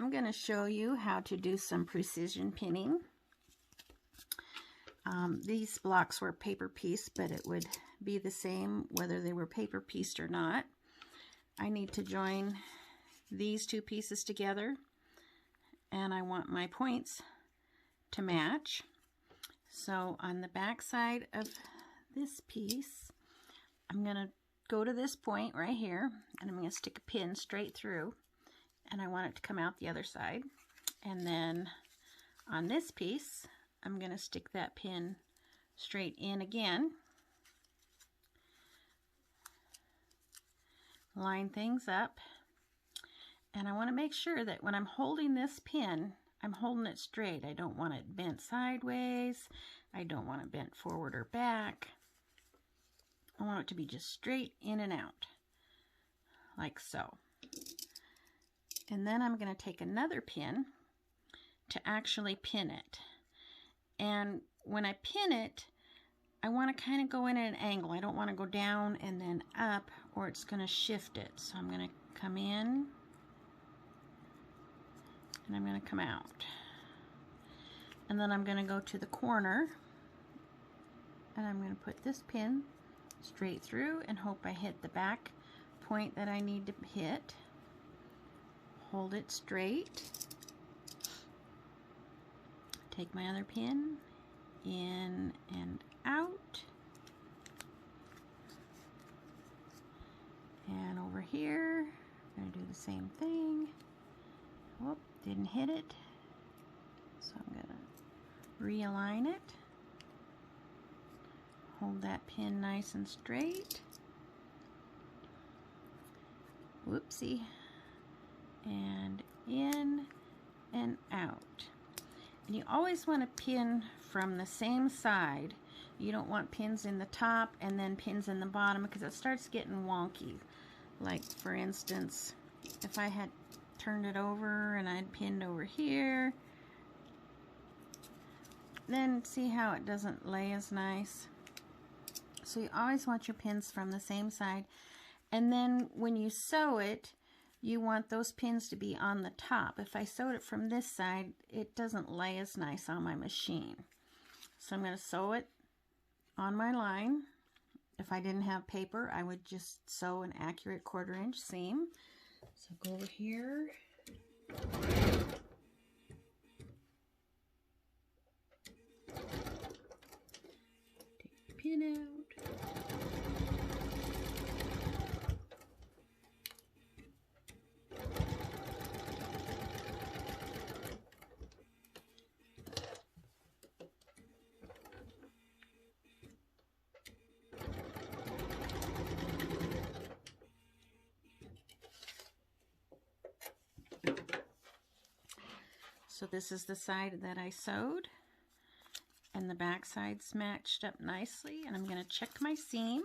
I'm going to show you how to do some precision pinning. These blocks were paper pieced, but it would be the same whether they were paper pieced or not. I need to join these two pieces together, and I want my points to match. So on the back side of this piece, I'm going to go to this point right here, and I'm going to stick a pin straight through, and I want it to come out the other side. And then on this piece, I'm going to stick that pin straight in again, line things up, and I want to make sure that when I'm holding this pin, I'm holding it straight. I don't want it bent sideways. I don't want it bent forward or back. I want it to be just straight in and out, like so. And then I'm going to take another pin to actually pin it. And when I pin it, I want to kind of go in at an angle. I don't want to go down and then up, or it's going to shift it. So I'm going to come in, and I'm going to come out. And then I'm going to go to the corner, and I'm going to put this pin straight through and hope I hit the back point that I need to hit. Hold it straight. Take my other pin in and out. And over here, I'm going to do the same thing. Whoop, didn't hit it. So I'm going to realign it. Hold that pin nice and straight. Whoopsie. And in and out. And you always want to pin from the same side. You don't want pins in the top and then pins in the bottom, because it starts getting wonky. Like, for instance, if I had turned it over and I'd pinned over here, then see how it doesn't lay as nice. So you always want your pins from the same side. And then when you sew it, you want those pins to be on the top. If I sewed it from this side, it doesn't lay as nice on my machine. So I'm going to sew it on my line. If I didn't have paper, I would just sew an accurate 1/4 inch seam. So go over here. Take the pin out. So this is the side that I sewed, and the back side's matched up nicely, and I'm going to check my seam,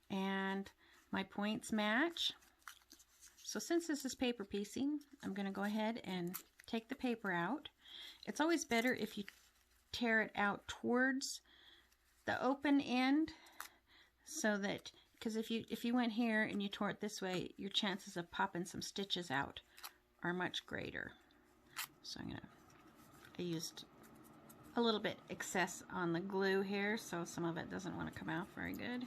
and my points match. So since this is paper piecing, I'm going to go ahead and take the paper out. It's always better if you tear it out towards the open end, so that, because if you went here and you tore it this way, your chances of popping some stitches out are much greater. So I used a little bit excess on the glue here, so some of it doesn't want to come out very good.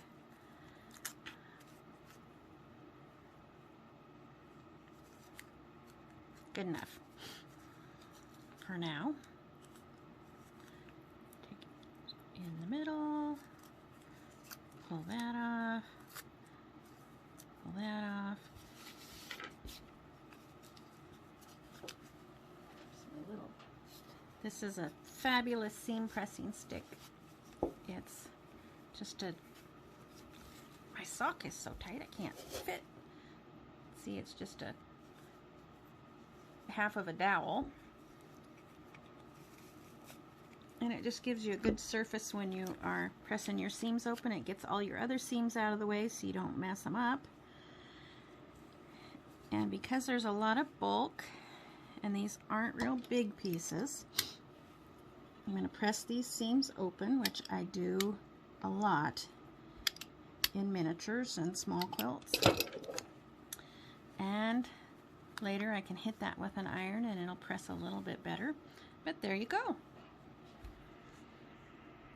Good enough for now. Take it in the middle, pull that off, pull that off. This is a fabulous seam pressing stick. It's just my sock is so tight I can't fit. See, it's just a half of a dowel. And it just gives you a good surface when you are pressing your seams open. It gets all your other seams out of the way so you don't mess them up. And because there's a lot of bulk, and these aren't real big pieces, I'm going to press these seams open, which I do a lot in miniatures and small quilts. And Later I can hit that with an iron and it'll press a little bit better. But there you go.